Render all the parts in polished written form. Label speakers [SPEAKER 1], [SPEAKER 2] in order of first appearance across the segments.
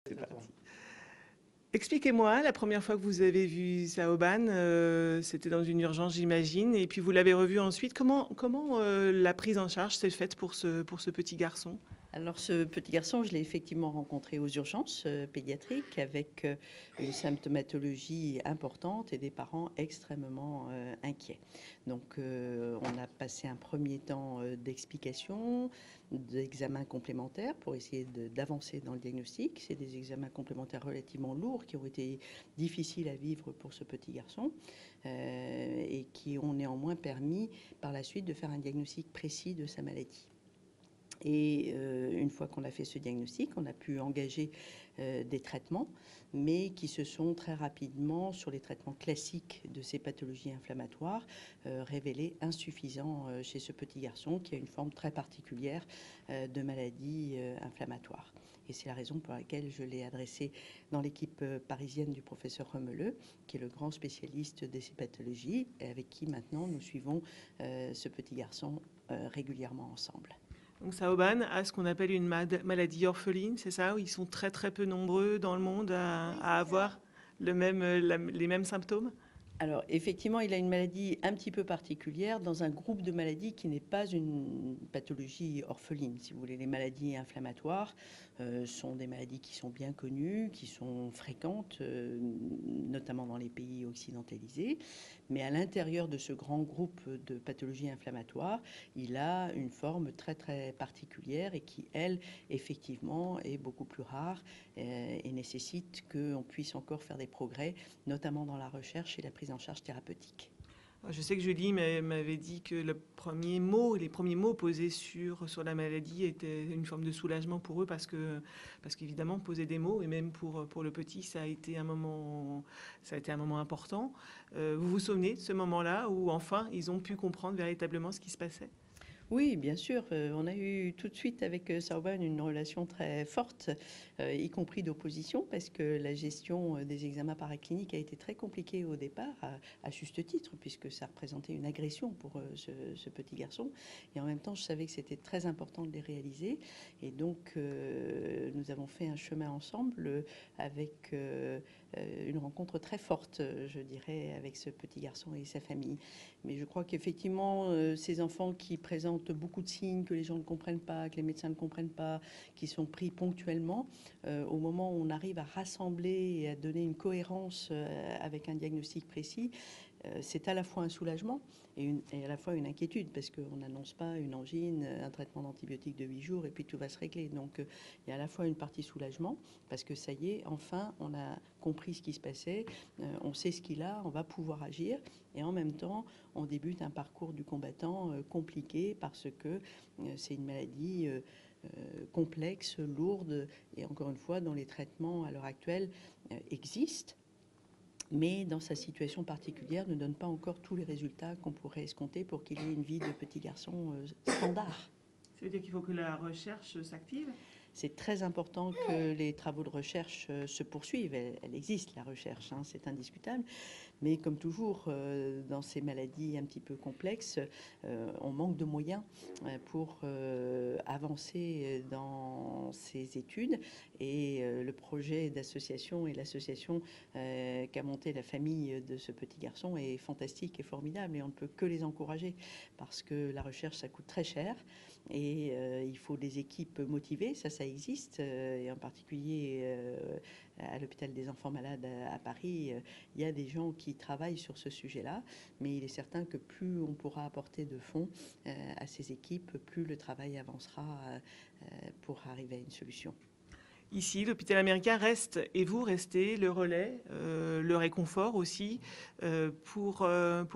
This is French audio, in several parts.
[SPEAKER 1] C'est parti. Expliquez-moi, la première fois que vous avez vu Saoban, c'était dans une urgence, j'imagine, et puis vous l'avez revu ensuite. Comment la prise en charge s'est faite pour ce petit garçon?
[SPEAKER 2] Alors, ce petit garçon, je l'ai effectivement rencontré aux urgences pédiatriques avec une symptomatologie importante et des parents extrêmement inquiets. Donc, on a passé un premier temps d'explication, d'examens complémentaires pour essayer d'avancer dans le diagnostic. C'est des examens complémentaires relativement lourds qui ont été difficiles à vivre pour ce petit garçon et qui ont néanmoins permis par la suite de faire un diagnostic précis de sa maladie. Et une fois qu'on a fait ce diagnostic, on a pu engager des traitements, mais qui se sont très rapidement, sur les traitements classiques de ces pathologies inflammatoires, révélés insuffisants chez ce petit garçon qui a une forme très particulière de maladie inflammatoire. Et c'est la raison pour laquelle je l'ai adressé dans l'équipe parisienne du professeur Remeleux, qui est le grand spécialiste de ces pathologies, et avec qui maintenant nous suivons ce petit garçon régulièrement ensemble.
[SPEAKER 1] Donc Saoban a ce qu'on appelle une maladie orpheline, c'est ça? Où ils sont très très peu nombreux dans le monde à avoir les mêmes symptômes?
[SPEAKER 2] Alors, effectivement, il a une maladie un petit peu particulière dans un groupe de maladies qui n'est pas une pathologie orpheline. Si vous voulez, les maladies inflammatoires sont des maladies qui sont bien connues, qui sont fréquentes, notamment dans les pays occidentalisés. Mais à l'intérieur de ce grand groupe de pathologies inflammatoires, il a une forme très très particulière et qui, elle, effectivement, est beaucoup plus rare et nécessite qu'on puisse encore faire des progrès, notamment dans la recherche et la prise en charge thérapeutique.
[SPEAKER 1] Je sais que Julie m'avait dit que les premiers mots posés sur la maladie étaient une forme de soulagement pour eux parce qu'évidemment, poser des mots, et même pour le petit, ça a été un moment important. Vous vous souvenez de ce moment-là où enfin ils ont pu comprendre véritablement ce qui se passait?
[SPEAKER 2] Oui, bien sûr. On a eu tout de suite avec Sauban une relation très forte, y compris d'opposition, parce que la gestion des examens paracliniques a été très compliquée au départ, à juste titre, puisque ça représentait une agression pour ce petit garçon. Et en même temps, je savais que c'était très important de les réaliser. Et donc, nous avons fait un chemin ensemble avec une rencontre très forte, je dirais, avec ce petit garçon et sa famille. Mais je crois qu'effectivement, ces enfants qui présentent beaucoup de signes que les gens ne comprennent pas, que les médecins ne comprennent pas, qui sont pris ponctuellement, au moment où on arrive à rassembler et à donner une cohérence avec un diagnostic précis, c'est à la fois un soulagement et à la fois une inquiétude, parce qu'on n'annonce pas une angine, un traitement d'antibiotiques de 8 jours, et puis tout va se régler. Donc il y a à la fois une partie soulagement, parce que ça y est, enfin, on a compris ce qui se passait, on sait ce qu'il a, on va pouvoir agir, et en même temps, on débute un parcours du combattant compliqué, parce que c'est une maladie complexe, lourde, et encore une fois, dont les traitements à l'heure actuelle existent, mais dans sa situation particulière, ne donne pas encore tous les résultats qu'on pourrait escompter pour qu'il ait une vie de petit garçon standard.
[SPEAKER 1] Ça veut dire qu'il faut que la recherche s'active?
[SPEAKER 2] C'est très important que les travaux de recherche se poursuivent. Elle existe, la recherche, hein, c'est indiscutable. Mais comme toujours, dans ces maladies un petit peu complexes, on manque de moyens pour avancer dans ces études. Et le projet d'association et l'association qu'a monté la famille de ce petit garçon est fantastique et formidable. Et on ne peut que les encourager, parce que la recherche, ça coûte très cher. Et il faut des équipes motivées, ça existe. Et en particulier à l'hôpital des enfants malades à Paris, il y a des gens qui travaillent sur ce sujet-là, mais il est certain que plus on pourra apporter de fonds à ces équipes, plus le travail avancera pour arriver à une solution.
[SPEAKER 1] Ici, l'hôpital américain reste, et vous restez le relais, le réconfort aussi pour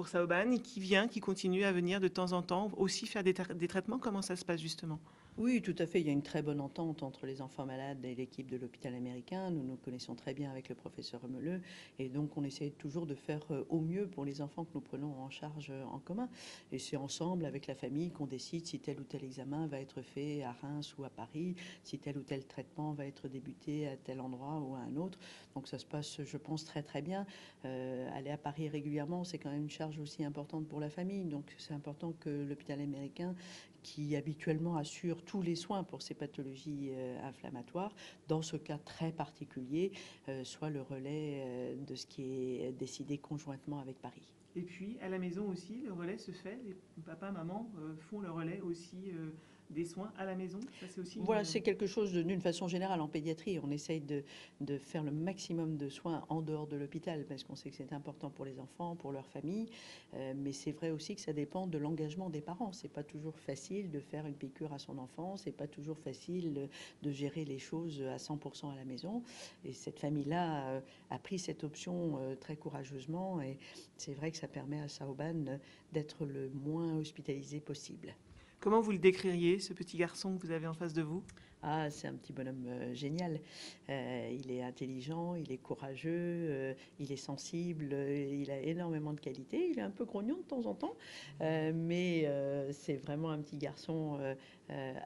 [SPEAKER 1] Saoban, qui continue à venir de temps en temps aussi faire des traitements. Comment ça se passe justement?
[SPEAKER 2] Oui, tout à fait. Il y a une très bonne entente entre les enfants malades et l'équipe de l'hôpital américain. Nous nous connaissons très bien avec le professeur Remeleux, et donc on essaie toujours de faire au mieux pour les enfants que nous prenons en charge en commun. Et c'est ensemble, avec la famille, qu'on décide si tel ou tel examen va être fait à Reims ou à Paris, si tel ou tel traitement va être débuté à tel endroit ou à un autre. Donc ça se passe, je pense, très très bien. Aller à Paris régulièrement, c'est quand même une charge aussi importante pour la famille. Donc c'est important que l'hôpital américain, qui habituellement assure tous les soins pour ces pathologies inflammatoires, dans ce cas très particulier, soit le relais de ce qui est décidé conjointement avec Paris.
[SPEAKER 1] Et puis, à la maison aussi, le relais se fait. Les papas, maman font le relais aussi des soins à la maison. Ça, c'est aussi
[SPEAKER 2] Voilà, c'est quelque chose d'une façon générale en pédiatrie. On essaye de faire le maximum de soins en dehors de l'hôpital parce qu'on sait que c'est important pour les enfants, pour leur famille. Mais c'est vrai aussi que ça dépend de l'engagement des parents. C'est pas toujours facile de faire une piqûre à son enfant. C'est pas toujours facile de gérer les choses à 100% à la maison. Et cette famille-là a pris cette option très courageusement. Et c'est vrai que ça permet à Saoban d'être le moins hospitalisé possible.
[SPEAKER 1] Comment vous le décririez, ce petit garçon que vous avez en face de vous?
[SPEAKER 2] Ah, c'est un petit bonhomme génial. Il est intelligent, il est courageux, il est sensible, il a énormément de qualités. Il est un peu grognon de temps en temps, mais c'est vraiment un petit garçon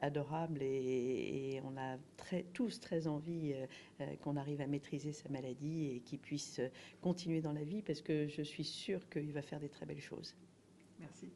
[SPEAKER 2] adorable et on a tous très envie qu'on arrive à maîtriser sa maladie et qu'il puisse continuer dans la vie parce que je suis sûre qu'il va faire des très belles choses.
[SPEAKER 1] Merci.